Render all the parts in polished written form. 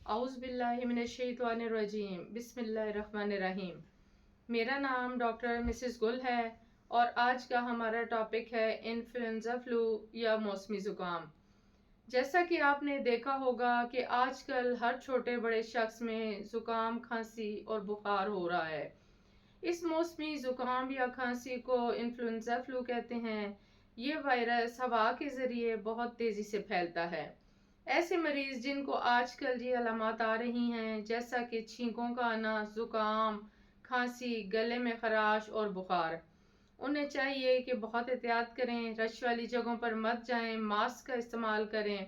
اعوذ باللہ من الشیطان الرجیم بسم اللہ الرحمن الرحیم۔ میرا نام ڈاکٹر مسز گل ہے اور آج کا ہمارا ٹاپک ہے انفلوئنزا فلو یا موسمی زکام۔ جیسا کہ آپ نے دیکھا ہوگا کہ آج کل ہر چھوٹے بڑے شخص میں زکام، کھانسی اور بخار ہو رہا ہے۔ اس موسمی زکام یا کھانسی کو انفلوئنزا فلو کہتے ہیں۔ یہ وائرس ہوا کے ذریعے بہت تیزی سے پھیلتا ہے۔ ایسے مریض جن کو آج کل یہ علامات آ رہی ہیں جیسا کہ چھینکوں کا آنا، زکام، کھانسی، گلے میں خراش اور بخار، انہیں چاہیے کہ بہت احتیاط کریں، رش والی جگہوں پر مت جائیں، ماسک کا استعمال کریں۔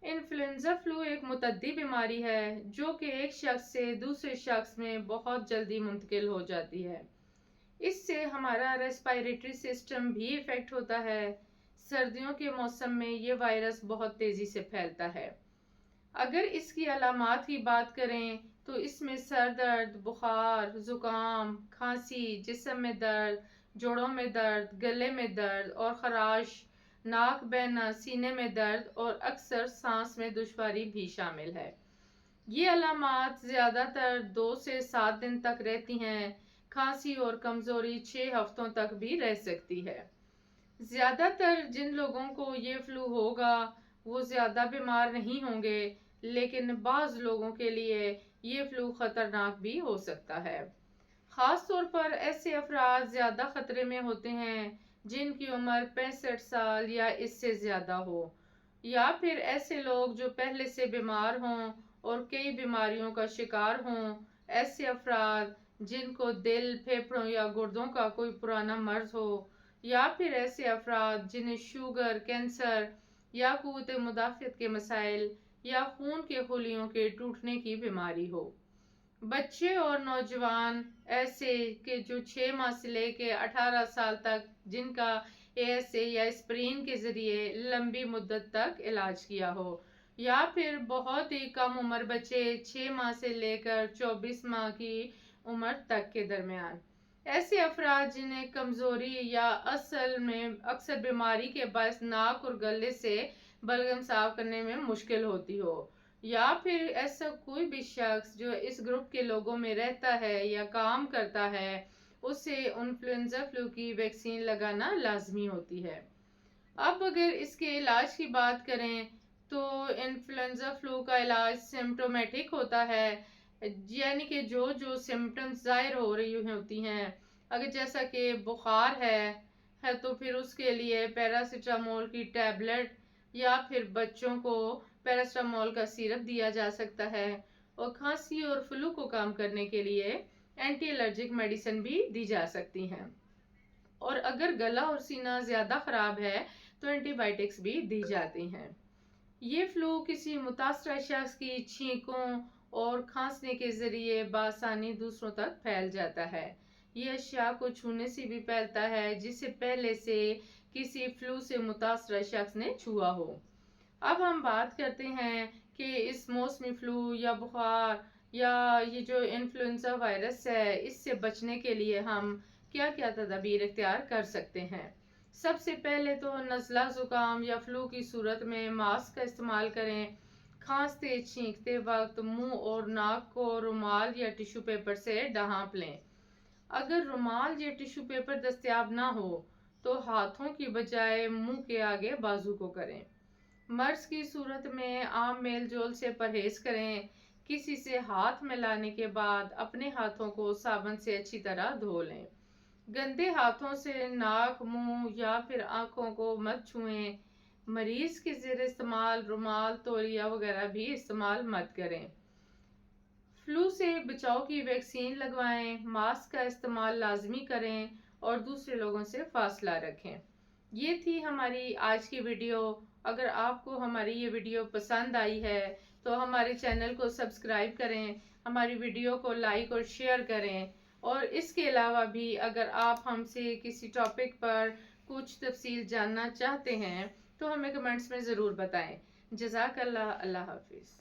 انفلوئنزا فلو ایک متعدی بیماری ہے جو کہ ایک شخص سے دوسرے شخص میں بہت جلدی منتقل ہو جاتی ہے۔ اس سے ہمارا ریسپائریٹری سسٹم بھی افیکٹ ہوتا ہے۔ سردیوں کے موسم میں یہ وائرس بہت تیزی سے پھیلتا ہے۔ اگر اس کی علامات کی بات کریں تو اس میں سر درد، بخار، زکام، کھانسی، جسم میں درد، جوڑوں میں درد، گلے میں درد اور خراش، ناک بہنا، سینے میں درد اور اکثر سانس میں دشواری بھی شامل ہے۔ یہ علامات زیادہ تر 2 سے 7 دن تک رہتی ہیں۔ کھانسی اور کمزوری 6 ہفتوں تک بھی رہ سکتی ہے۔ زیادہ تر جن لوگوں کو یہ فلو ہوگا وہ زیادہ بیمار نہیں ہوں گے، لیکن بعض لوگوں کے لیے یہ فلو خطرناک بھی ہو سکتا ہے۔ خاص طور پر ایسے افراد زیادہ خطرے میں ہوتے ہیں جن کی عمر 65 سال یا اس سے زیادہ ہو، یا پھر ایسے لوگ جو پہلے سے بیمار ہوں اور کئی بیماریوں کا شکار ہوں۔ ایسے افراد جن کو دل، پھیپھڑوں یا گردوں کا کوئی پرانا مرض ہو، یا پھر ایسے افراد جنہیں شوگر، کینسر یا قوت مدافعت کے مسائل یا خون کے خلیوں کے ٹوٹنے کی بیماری ہو۔ بچے اور نوجوان ایسے کہ جو 6 ماہ سے لے کے 18 سال تک جن کا ASA یا اسپرین کے ذریعے لمبی مدت تک علاج کیا ہو، یا پھر بہت ہی کم عمر بچے 6 ماہ سے لے کر 24 ماہ کی عمر تک کے درمیان۔ ایسے افراد جنہیں کمزوری یا اصل میں اکثر بیماری کے باعث ناک اور گلے سے بلغم صاف کرنے میں مشکل ہوتی ہو، یا پھر ایسا کوئی بھی شخص جو اس گروپ کے لوگوں میں رہتا ہے یا کام کرتا ہے، اسے انفلوئنزا فلو کی ویکسین لگانا لازمی ہوتی ہے۔ اب اگر اس کے علاج کی بات کریں تو انفلوئنزا فلو کا علاج سمپٹومیٹک ہوتا ہے، یعنی کہ جو سمپٹمز ظاہر ہو رہی ہوتی ہیں۔ اگر جیسا کہ بخار ہے تو پھر اس کے لیے پیراسیٹامول کی ٹیبلٹ یا پھر بچوں کو پیراسیٹامول کا سیرپ دیا جا سکتا ہے، اور کھانسی اور فلو کو کم کرنے کے لیے اینٹی الرجک میڈیسن بھی دی جا سکتی ہیں، اور اگر گلا اور سینہ زیادہ خراب ہے تو اینٹی بائیوٹکس بھی دی جاتی ہیں۔ یہ فلو کسی متاثرہ شخص کی چھینکوں اور کھانسنے کے ذریعے بآسانی دوسروں تک پھیل جاتا ہے۔ یہ اشیاء کو چھونے سے بھی پھیلتا ہے جسے پہلے سے کسی فلو سے متاثرہ شخص نے چھوا ہو۔ اب ہم بات کرتے ہیں کہ اس موسمی فلو یا بخار یا یہ جو انفلوئنزا وائرس ہے، اس سے بچنے کے لیے ہم کیا کیا تدابیر اختیار کر سکتے ہیں۔ سب سے پہلے تو نزلہ زکام یا فلو کی صورت میں ماسک کا استعمال کریں۔ کھانستے چھینکتے وقت منہ اور ناک کو رومال یا ٹیشو پیپر سے ڈھانپ لیں۔ اگر رومال یا ٹیشو پیپر دستیاب نہ ہو تو ہاتھوں کی بجائے منہ کے آگے بازو کو کریں۔ مرض کی صورت میں عام میل جول سے پرہیز کریں۔ کسی سے ہاتھ ملانے کے بعد اپنے ہاتھوں کو صابن سے اچھی طرح دھو لیں۔ گندے ہاتھوں سے ناک، منہ یا پھر آنکھوں کو مت چھوئیں۔ مریض کے زیر استعمال رومال، تولیہ وغیرہ بھی استعمال مت کریں۔ فلو سے بچاؤ کی ویکسین لگوائیں، ماسک کا استعمال لازمی کریں اور دوسرے لوگوں سے فاصلہ رکھیں۔ یہ تھی ہماری آج کی ویڈیو۔ اگر آپ کو ہماری یہ ویڈیو پسند آئی ہے تو ہمارے چینل کو سبسکرائب کریں، ہماری ویڈیو کو لائک اور شیئر کریں، اور اس کے علاوہ بھی اگر آپ ہم سے کسی ٹاپک پر کچھ تفصیل جاننا چاہتے ہیں تو ہمیں کمنٹس میں ضرور بتائیں۔ جزاک اللہ، اللہ حافظ۔